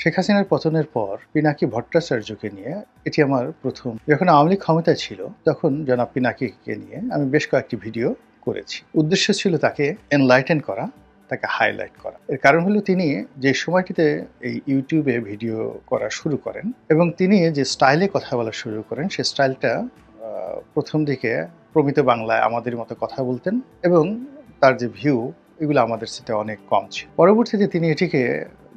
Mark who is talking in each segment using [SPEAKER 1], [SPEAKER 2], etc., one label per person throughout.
[SPEAKER 1] শেখ হাসিনার পতনের পর পিনাকি ভট্টাচার্যকে নিয়ে এটি আমার প্রথম। যখন আওয়ামী লীগ ক্ষমতায় ছিল তখন জনাব পিনাকিকে নিয়ে আমি বেশ কয়েকটি ভিডিও করেছি। উদ্দেশ্য ছিল তাকে এনলাইটেন করা, তাকে হাইলাইট করা। এর কারণ হলো তিনি যে সময়টিতে এই ইউটিউবে ভিডিও করা শুরু করেন এবং তিনি যে স্টাইলে কথা বলা শুরু করেন সেই স্টাইলটা প্রথম দিকে প্রমিত বাংলায় আমাদের মতো কথা বলতেন এবং তার যে ভিউ এগুলো আমাদের সাথে অনেক কম ছিল। পরবর্তীতে তিনি এটিকে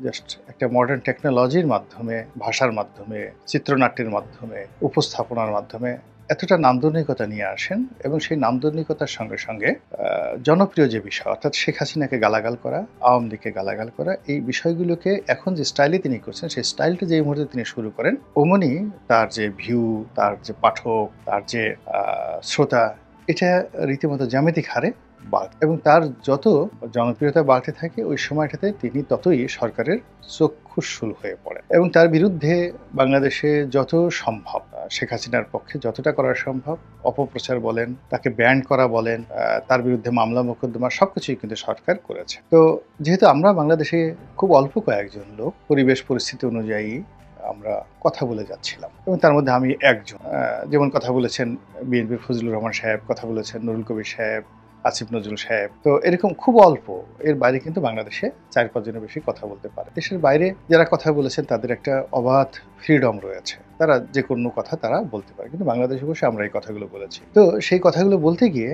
[SPEAKER 1] জাস্ট একটা মডার্ন টেকনোলজির মাধ্যমে, ভাষার মাধ্যমে, চিত্রনাট্যের মাধ্যমে, উপস্থাপনার মাধ্যমে এতটা নান্দনিকতা নিয়ে আসেন এবং সেই নান্দনিকতার সঙ্গে সঙ্গে জনপ্রিয় যে বিষয় অর্থাৎ শেখ হাসিনাকে গালাগাল করা, আওয়ামী লীগকে গালাগাল করা, এই বিষয়গুলোকে এখন যে স্টাইলে তিনি করছেন সেই স্টাইলটা যে মুহূর্তে তিনি শুরু করেন অমনি তার যে ভিউ, তার যে পাঠক, তার যে শ্রোতা, এটা রীতিমতো জ্যামিতিক হারে বাড়ে এবং তার যত জনপ্রিয়তা বাড়তে থাকে ওই সময়টাতে তিনি ততই সরকারের চক্ষুশূল হয়ে পড়ে এবং তার বিরুদ্ধে বাংলাদেশে যত সম্ভব শেখ হাসিনার পক্ষে যতটা করা সম্ভব অপপ্রচার বলেন, তাকে ব্যান্ড করা বলেন, তার বিরুদ্ধে মামলা মোকদ্দমা সবকিছুই কিন্তু সরকার করেছে। তো যেহেতু আমরা বাংলাদেশে খুব অল্প কয়েকজন লোক পরিবেশ পরিস্থিতি অনুযায়ী আমরা কথা বলে যাচ্ছিলাম এবং তার মধ্যে আমি একজন। যেমন কথা বলেছেন বিএনপির ফজলুর রহমান সাহেব, কথা বলেছেন নুরুল কবির সাহেব, আসিফ নজরুল সাহেব। তো এরকম খুব অল্প, এর বাইরে কিন্তু বাংলাদেশে 4-5 জনের বেশি কথা বলতে পারে। দেশের বাইরে যারা কথা বলেছেন তাদের একটা অবাধ ফ্রিডম রয়েছে, তারা যে কোনো কথা তারা বলতে পারে, কিন্তু বাংলাদেশে বসে আমরা এই কথাগুলো বলেছি। তো সেই কথাগুলো বলতে গিয়ে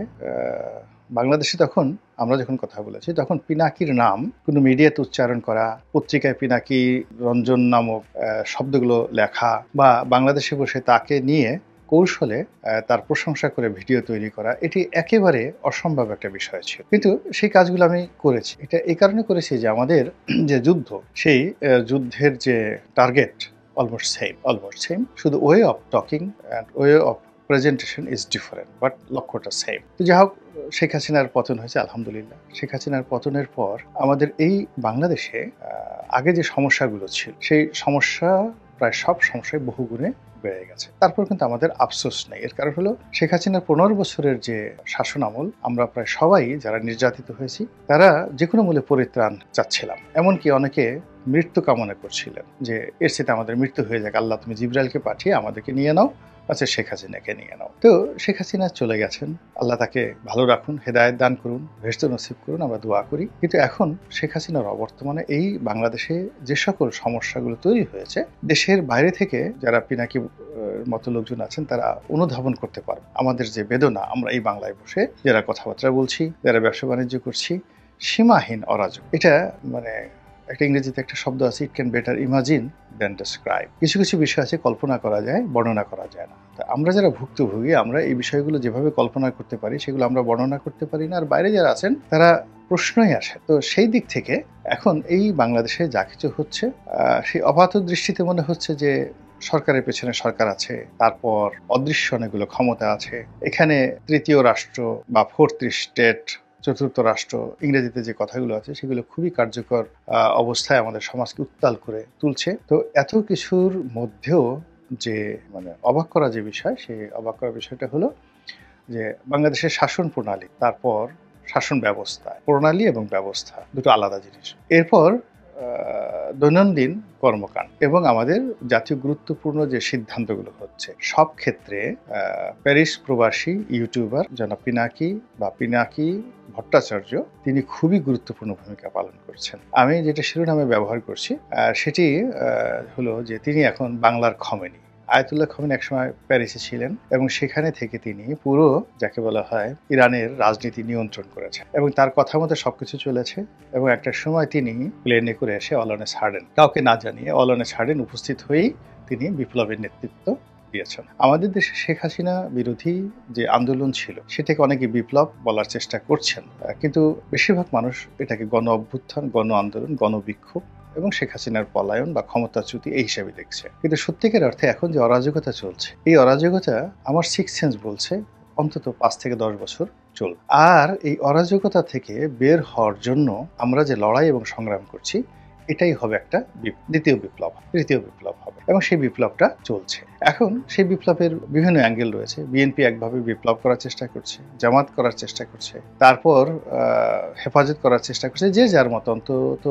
[SPEAKER 1] বাংলাদেশে তখন আমরা যখন কথা বলেছি তখন পিনাকির নাম কোনো মিডিয়াতে উচ্চারণ করা, পত্রিকায় পিনাকি রঞ্জন নামক শব্দগুলো লেখা বা বাংলাদেশে বসে তাকে নিয়ে কৌশলে তার প্রশংসা করে ভিডিও তৈরি করা, এটি একেবারে অসম্ভব একটা বিষয় ছিল, কিন্তু সেই কাজগুলো আমি করেছি। এটা এই কারণে করেছি যে আমাদের যে যুদ্ধ, সেই যুদ্ধের যে টার্গেট অলমোস্ট সেম, শুধু way of talking and way of presentation is different, but লক্ষ্যটা সেম। তো যাই হোক, শেখ হাসিনার পতন হয়েছে আলহামদুলিল্লাহ। শেখ হাসিনার পতনের পর আমাদের এই বাংলাদেশে আগে যে সমস্যাগুলো ছিল সেই সমস্যা প্রায় সব সমস্যায় বহুগুণে বেড়ে গেছে। তারপর কিন্তু আমাদের আফসোস নেই। এর কারণ হলো শেখ হাসিনার 15 বছরের যে শাসন আমল, আমরা প্রায় সবাই যারা নির্যাতিত হয়েছি তারা যে কোনো মূল্যে পরিত্রাণ চাচ্ছিলাম। এমনকি অনেকে মৃত্যু কামনা করছিলেন যে এর সাথে আমাদের মৃত্যু হয়ে যাক, আল্লাহ তুমি জিবরাইলকে পাঠিয়ে আমাদেরকে নিয়ে নাও, আচ্ছা শেখ হাসিনাকে নিয়ে নাও। তো শেখ হাসিনা চলে গেছেন, আল্লাহ তাকে ভালো রাখুন, হেদায়েত দান করুন, বেহেশত নসিব করুন, আমরা দোয়া করি। কিন্তু এখন শেখ হাসিনার অবর্তমানে এই বাংলাদেশে যে সকল সমস্যাগুলো তৈরি হয়েছে, দেশের বাইরে থেকে যারা পিনাকি মতো লোকজন আছেন তারা অনুধাবন করতে পারবে আমাদের যে বেদনা। আমরা এই বাংলায় বসে যারা কথাবার্তা বলছি, যারা ব্যবসা বাণিজ্য করছি, সীমাহীন অরাজক। এটা মানে একটা ইংরেজিতে একটা শব্দ আছে, it can better imagine than describe. কিছু কিছু বিষয় আছে কল্পনা করা যায়, বর্ণনা করা যায় না। আমরা যারা ভুক্তভোগী, আমরা এই বিষয়গুলো যেভাবে কল্পনা করতে পারি সেগুলো আমরা বর্ণনা করতে পারি না, আর বাইরে যারা আছেন তারা প্রশ্নই আসে। তো সেই দিক থেকে এখন এই বাংলাদেশে যা কিছু হচ্ছে সেই অবাধ দৃষ্টিতে মনে হচ্ছে যে সরকারের পেছনে সরকার আছে, তারপর অদৃশ্য অনেকগুলো ক্ষমতা আছে। এখানে তৃতীয় রাষ্ট্র বা ফোর্থ স্টেট, চতুর্থ রাষ্ট্র, ইংরেজিতে যে কথাগুলো আছে সেগুলো খুবই কার্যকর অবস্থায় আমাদের সমাজকে উত্তাল করে তুলছে। তো এত কিছুর মধ্যেও যে মানে অবাক করা যে বিষয়, সেই অবাক করার বিষয়টা হলো যে বাংলাদেশের শাসন প্রণালী, তারপর শাসন ব্যবস্থা, প্রণালী এবং ব্যবস্থা দুটো আলাদা জিনিস। এরপর দৈনন্দিন কর্মকাণ্ড এবং আমাদের জাতীয় গুরুত্বপূর্ণ যে সিদ্ধান্তগুলো হচ্ছে, সব ক্ষেত্রে প্যারিস প্রবাসী ইউটিউবার জনাব পিনাকি ভট্টাচার্য তিনি খুবই গুরুত্বপূর্ণ ভূমিকা পালন করছেন। আমি যেটা শিরোনামে ব্যবহার করছি সেটি হলো যে তিনি এখন বাংলার খমেনি। আয়াতুল্লাহ খমেনি একসময় প্যারিসে ছিলেন এবং সেখানে থেকে তিনি পুরো যাকে বলা হয় ইরানের রাজনীতি নিয়ন্ত্রণ করেছেন এবং তার কথা মতো সবকিছু চলেছে। এবং একটা সময় তিনি প্লেনে করে এসে অলনেস হার্ডেন, কাউকে না জানিয়ে অলনেস হার্ডেন উপস্থিত হয়েই তিনি বিপ্লবের নেতৃত্ব দিয়েছেন। আমাদের দেশে শেখ হাসিনা বিরোধী যে আন্দোলন ছিল সেটাকে অনেকে বিপ্লব বলার চেষ্টা করছেন, কিন্তু বেশিরভাগ মানুষ এটাকে গণ অভ্যুত্থান, গণ আন্দোলন, গণবিক্ষোভ এবং শেখ হাসিনার পলায়ন বা ক্ষমতাচ্যুতি এই হিসাবে দেখছে। কিন্তু সত্যিকার অর্থে এখন যে অরাজকতা চলছে, এই অরাজকতা আমার সিক্স সেন্স বলছে অন্তত 5 থেকে 10 বছর চলবে। আর এই অরাজকতা থেকে বের হওয়ার জন্য আমরা যে লড়াই এবং সংগ্রাম করছি, এটাই হবে একটা দ্বিতীয় বিপ্লব, তৃতীয় বিপ্লব হবে। এবং সেই বিপ্লবটা চলছে। এখন সেই বিপ্লবের বিভিন্ন অ্যাঙ্গেল রয়েছে। বিএনপি একভাবে বিপ্লব করার চেষ্টা করছে, জামাত করার চেষ্টা করছে, তারপর হেফাজত করার চেষ্টা করছে, যে যার মতো অন্তত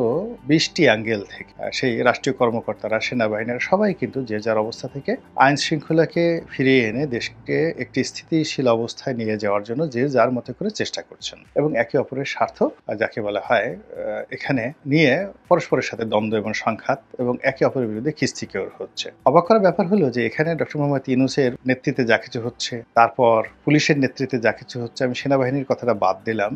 [SPEAKER 1] 20টি অ্যাঙ্গেল থেকে সেই রাষ্ট্রীয় কর্মকর্তারা, সেনাবাহিনীরা সবাই কিন্তু যে যার অবস্থা থেকে আইন শৃঙ্খলাকে ফিরিয়ে এনে দেশকে একটি স্থিতিশীল অবস্থায় নিয়ে যাওয়ার জন্য যে যার মতো করে চেষ্টা করছেন এবং একে অপরের স্বার্থ যাকে বলা হয় এখানে নিয়ে পরস্পরের সাথে দ্বন্দ্ব এবং সংঘাত এবং একে অপরের বিরুদ্ধে খিস্তিকেওর হচ্ছে। অবাক করার ব্যাপার হলো যে এখানে ডক্টর মোহাম্মদ ইউনূসের নেতৃত্বে যা কিছু হচ্ছে, তারপর পুলিশের নেতৃত্বে যা কিছু হচ্ছে, আমি সেনাবাহিনীর কথাটা বাদ দিলাম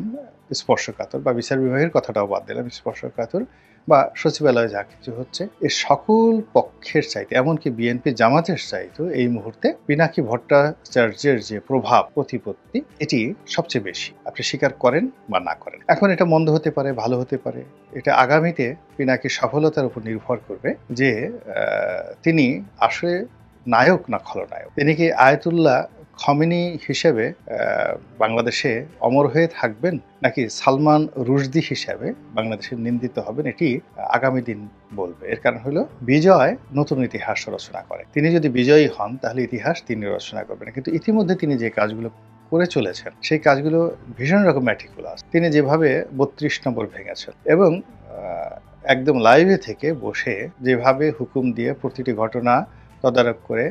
[SPEAKER 1] স্পর্শকাতর, বা বিচার বিভাগের কথাটাও বাদ দিলাম স্পর্শকাতর, বা সচিবালয়ে যা কিছু হচ্ছে, এর সকল পক্ষের চাইতে, এমনকি বিএনপি জামাতের চাইতে এই মুহূর্তে পিনাকি ভট্টাচার্যের যে প্রভাব প্রতিপত্তি, এটি সবচেয়ে বেশি। আপনি স্বীকার করেন বা না করেন। এখন এটা মন্দ হতে পারে, ভালো হতে পারে, এটা আগামীতে পিনাকির সফলতার উপর নির্ভর করবে যে তিনি আসলে নায়ক না খলনায়ক। তিনি কি আয়াতুল্লাহ খমেনি হিসেবে বাংলাদেশে অমর হয়ে থাকবেন, নাকি সালমান রুশদি হিসেবে বাংলাদেশে নিন্দিত হবেন, এটি আগামী দিন বলবে। এর কারণ হলো বিজয় নতুন ইতিহাস রচনা করে। তিনি যদি বিজয়ী হন তাহলে ইতিহাস তিনি রচনা করবেন, কিন্তু ইতিমধ্যে তিনি যে কাজগুলো করে চলেছেন সেই কাজগুলো ভীষণ রকম ম্যাটিকুলাস। তিনি যেভাবে 32 নম্বর ভেঙেছেন এবং একদম লাইভে থেকে বসে যেভাবে হুকুম দিয়ে প্রতিটি ঘটনা তদারক করে,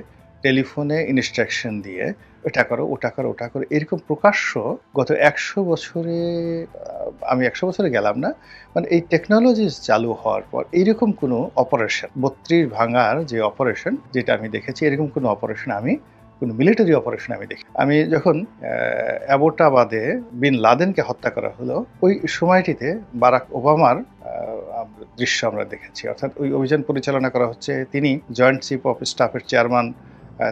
[SPEAKER 1] টেলিফোনে ইনস্ট্রাকশন দিয়ে এটা করো, ওটা করো, ওটা করো, এরকম প্রকাশ্য গত 100 বছরে, আমি 100 বছরে গেলাম না, মানে এই টেকনোলজি চালু হওয়ার পর এইরকম কোনো অপারেশন, 32 ভাঙার যে অপারেশন যেটা আমি দেখেছি, এরকম কোনো অপারেশন আমি, কোনো মিলিটারি অপারেশন আমি দেখি। আমি যখন অ্যাবোটাবাদে বিন লাদেনকে হত্যা করা হলো, ওই সময়টিতে বারাক ওবামার দৃশ্য আমরা দেখেছি। অর্থাৎ ওই অভিযান পরিচালনা করা হচ্ছে, তিনি জয়েন্ট চিফ অফ স্টাফের চেয়ারম্যান,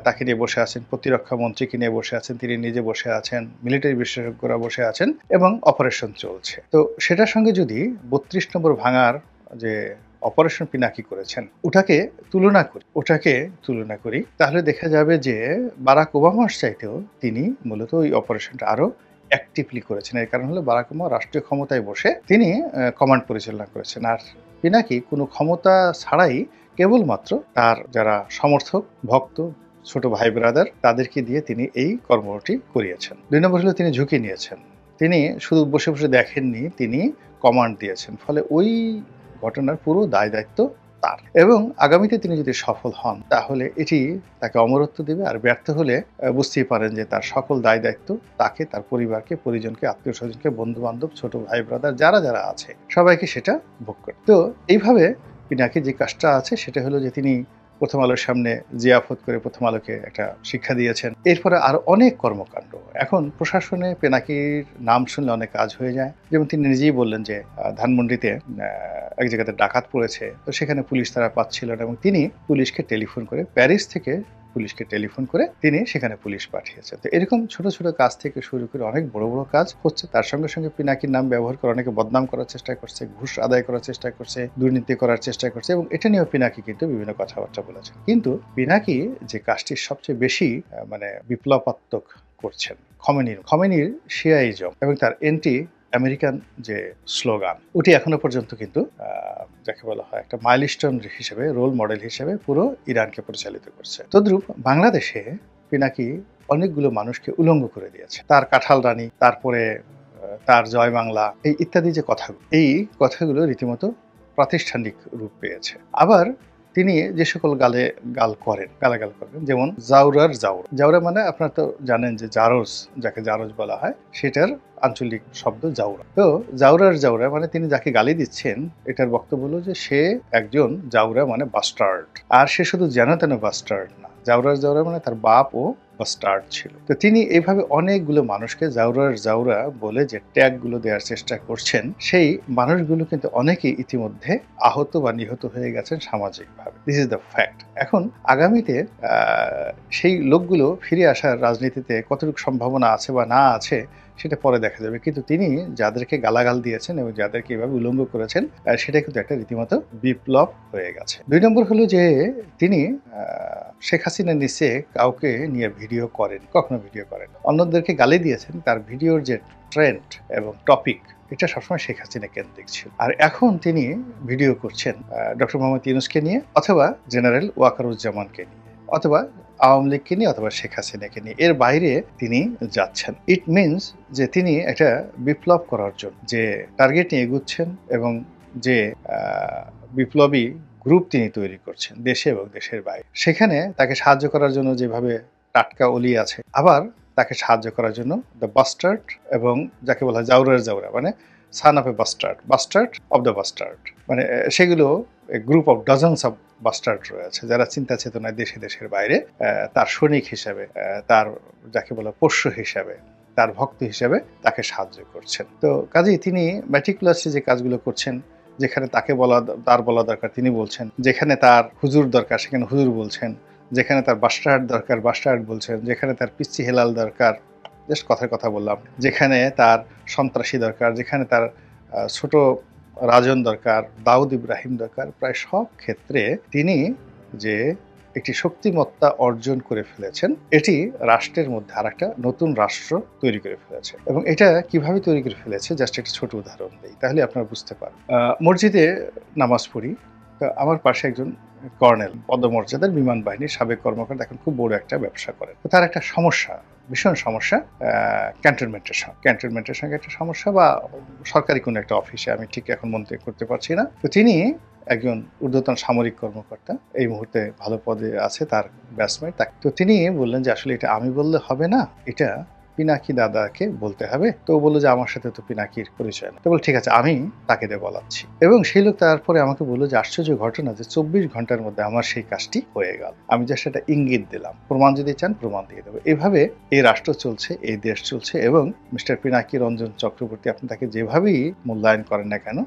[SPEAKER 1] তাকে নিয়ে বসে আছেন, প্রতিরক্ষা মন্ত্রীকে নিয়ে বসে আছেন, তিনি নিজে বসে আছেন, মিলিটারি বিশেষজ্ঞরা বসে আছেন এবং অপারেশন চলছে। তো সেটার সঙ্গে যদি 32 নম্বর ভাঙার যে অপারেশন পিনাকি করেছেন ওটাকে তুলনা করি, তাহলে দেখা যাবে যে বারাক ওবামার চাইতেও তিনি মূলত ওই অপারেশনটা আরো অ্যাক্টিভলি করেছেন। এর কারণ হলো বারাক ওবামা রাষ্ট্রীয় ক্ষমতায় বসে তিনি কমান্ড পরিচালনা করেছেন, আর পিনাকি কোনো ক্ষমতা ছাড়াই কেবলমাত্র তার যারা সমর্থক, ভক্ত, ছোট ভাই ব্রাদার, তাদেরকে দিয়ে তিনি এই কর্মটি করিয়েছেন। 2 নম্বর হলো তিনি ঝুঁকি নিয়েছেন, তিনি শুধু বসে বসে দেখেননি, তিনি কমান্ড দিয়েছেন। ফলে ওই ঘটনার পুরো দায় দায়িত্ব তার, এবং আগামীতে তিনি যদি সফল হন তাহলে এটি তাকে অমরত্ব দেবে, আর ব্যর্থ হলে বুঝতেই পারেন যে তার সকল দায় দায়িত্ব তাকে, তার পরিবারকে, পরিজনকে, আত্মীয় স্বজনকে, বন্ধু বান্ধব, ছোট ভাই ব্রাদার যারা যারা আছে সবাইকে সেটা ভোগ করে। তো এইভাবে পিনাকি যে কাজটা আছে সেটা হলো যে তিনি প্রথম আলোর সামনে জিয়াফত করে প্রথম আলোকে একটা শিক্ষা দিয়েছেন। এরপরে আরো অনেক কর্মকাণ্ড। এখন প্রশাসনে পিনাকির নাম শুনলে অনেক কাজ হয়ে যায়। যেমন তিনি নিজেই বললেন যে ধানমন্ডিতে এক জায়গাতে ডাকাত পড়েছে, তো সেখানে পুলিশ তারা পাচ্ছিল না এবং তিনি পুলিশকে টেলিফোন করে, প্যারিস থেকে পুলিশকে টেলিফোন করে তিনি সেখানে পুলিশ পাঠিয়েছে। তো এরকম ছোট ছোট কাজ থেকে শুরু করে অনেক বড় বড় কাজ হচ্ছে। তার সঙ্গে সঙ্গে পিনাকির নাম ব্যবহার করে অনেকে বদনাম করার চেষ্টা করছে, ঘুষ আদায় করার চেষ্টা করছে, দুর্নীতি করার চেষ্টা করছে, এবং এটা নিয়েও পিনাকি কিন্তু বিভিন্ন কথাবার্তা বলেছেন। কিন্তু পিনাকি যে কাজটি সবচেয়ে বেশি মানে বিপ্লবাত্মক করছেন, খমেনির শিয়াইজম এবং তার এন্টি আমেরিকান যে স্লোগান, ওটি এখনো পর্যন্ত কিন্তু যাকে বলা হয় একটা মাইলস্টোন হিসেবে, রোল মডেল হিসেবে পুরো ইরানকে পরিচালিত করছে। তদ্রূপ বাংলাদেশে পিনাকি অনেকগুলো মানুষকে উলঙ্গ করে দিয়েছে। তার কাঁঠাল রানী, তারপরে তার জয় বাংলা, এই ইত্যাদি যে কথাগুলো, এই কথাগুলো রীতিমতো প্রাতিষ্ঠানিক রূপ পেয়েছে। আবার তিনি যে সকল গালাগাল করেন, যেমন জাউরা মানে আপনারা তো জানেন যে জারজ, যাকে জারজ বলা হয়, সেটার আঞ্চলিক শব্দ জাউরা। তো জাউরা মানে তিনি যাকে গালি দিচ্ছেন, এটার বক্তব্য হলো যে সে একজন জাউরা মানে বাস্টার্ড, আর সে শুধু যেন তেন বাস্টার্ড না, জাউরা মানে তার বাপ ও বাস্টার্ড ছিল। তো তিনি এইভাবে অনেকগুলো মানুষকে জাউরা বলে যে ট্যাগগুলো দেওয়ার চেষ্টা করছেন, সেই মানুষগুলো কিন্তু অনেকেই ইতিমধ্যে আহত বা নিহত হয়ে গেছেন সামাজিকভাবে। This is the fact. এখন আগামীতে সেই লোকগুলো ফিরে আসার রাজনীতিতে কতটুকু সম্ভাবনা আছে বা না আছে সেটা পরে দেখা যাবে, কিন্তু তিনি যাদেরকে গালাগাল দিয়েছেন এবং যাদেরকে এভাবে উলঙ্গ করেছেন, সেটা কিন্তু একটা রীতিমতো বিপ্লব হয়ে গেছে। 2 নম্বর হলো যে তিনি শেখ হাসিনার নিচে কাউকে নিয়ে কখনো ভিডিও করেন, অন্যদেরকে গালি দিয়েছেন। তার ভিডিওর যে ট্রেন্ড এবং টপিক, এটা সবসময় শেখ হাসিনা কেন্দ্রিক ছিল। আর এখন তিনি ভিডিও করছেন ডক্টর মোহাম্মদ ইউনূসকে নিয়ে, অথবা জেনারেল ওয়াকারুজ্জামানকে নিয়ে, অথবা আওয়ামী লীগকে নিয়ে, অথবা শেখ হাসিনাকে নিয়ে। এর বাইরে তিনি যাচ্ছেন। ইট মিনস যে তিনি একটা বিপ্লব করার জন্য যে টার্গেট নিয়ে এগুচ্ছেন এবং যে বিপ্লবী গ্রুপ তিনি তৈরি করছেন দেশে এবং দেশের বাইরে, সেখানে তাকে সাহায্য করার জন্য যেভাবে টাটকা অলি আছে, আবার তাকে সাহায্য করার জন্য দ্য বাস্টার্ড, এবং যাকে বলা হয় জাউরার জাউরা, মানে son of A bastard, bastard of the bastard, মানে সেগুলো group of dozens of bastard রয়েছে যারা চিন্তা চেতনায় দেশে দেশের বাইরে তার সৈনিক হিসাবে, তার যাকে বলা পোষ্য হিসাবে, তার ভক্ত হিসাবে তাকে সাহায্য করছেন। তো কাজেই তিনি ম্যাটিকুলাসলি যে কাজগুলো করছেন, যেখানে তাকে তার বলা দরকার তিনি বলছেন, যেখানে তার হুজুর দরকার সেখানে হুজুর বলছেন, যেখানে তার বাস্টার্ড দরকার বাস্টার্ড বলছেন, যেখানে তার পিচ্চি হেলাল দরকার, জাস্ট কথার কথা বললাম, যেখানে তার সন্ত্রাসী দরকার, যেখানে তার ছোট রাজন দরকার, দাউদ ইব্রাহিম দরকার, প্রায় সব ক্ষেত্রে তিনি যে একটি শক্তিমত্তা অর্জন করে ফেলেছেন, এটি রাষ্ট্রের মধ্যে আর একটা নতুন রাষ্ট্র তৈরি করে ফেলেছে। এবং এটা কিভাবে তৈরি করে ফেলেছে জাস্ট একটা ছোট উদাহরণ দিই, তাহলে আপনারা বুঝতে পারবেন। মসজিদে নামাজ পড়ি, তো আমার পাশে একজন কর্নেল, পদমর্যাদার বিমান বাহিনীর সাবেক কর্মকর্তা, এখন খুব বড় একটা ব্যবসা করেন। তো তার একটা সমস্যা, ভীষণ সমস্যা, ক্যান্টনমেন্টের সঙ্গে একটা সমস্যা, বা সরকারি কোনো একটা অফিসে, আমি ঠিক এখন মন্তব্য করতে পারছি না। তো তিনি একজন ঊর্ধ্বতন সামরিক কর্মকর্তা, এই মুহূর্তে ভালো পদে আছে তার ব্যাচমেট। তো তিনি বললেন যে আসলে এটা আমি বললে হবে না, এটা পিনাকি দাদাকে বলতে হবে। তো ও বললো যে আমার সাথে তো পিনাকির পরিচয় না। তো বল ঠিক আছে, আমি তাকে দিয়ে বলাচ্ছি। এবং সেই লোক তারপরে আমাকে বললো যে আশ্চর্য ঘটনা, যে 24 ঘন্টার মধ্যে আমার সেই কাজটি হয়ে গেল। আমি জাস্ট একটা ইঙ্গিত দিলাম, প্রমাণ যদি চান প্রমাণ দিয়ে দেবো। এভাবে এই রাষ্ট্র চলছে, এই দেশ চলছে। এবং মিস্টার পিনাকি রঞ্জন চক্রবর্তী, আপনি তাকে যেভাবেই মূল্যায়ন করেন না কেন,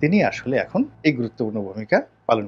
[SPEAKER 1] তিনি আসলে এখন এই গুরুত্বপূর্ণ ভূমিকা পালন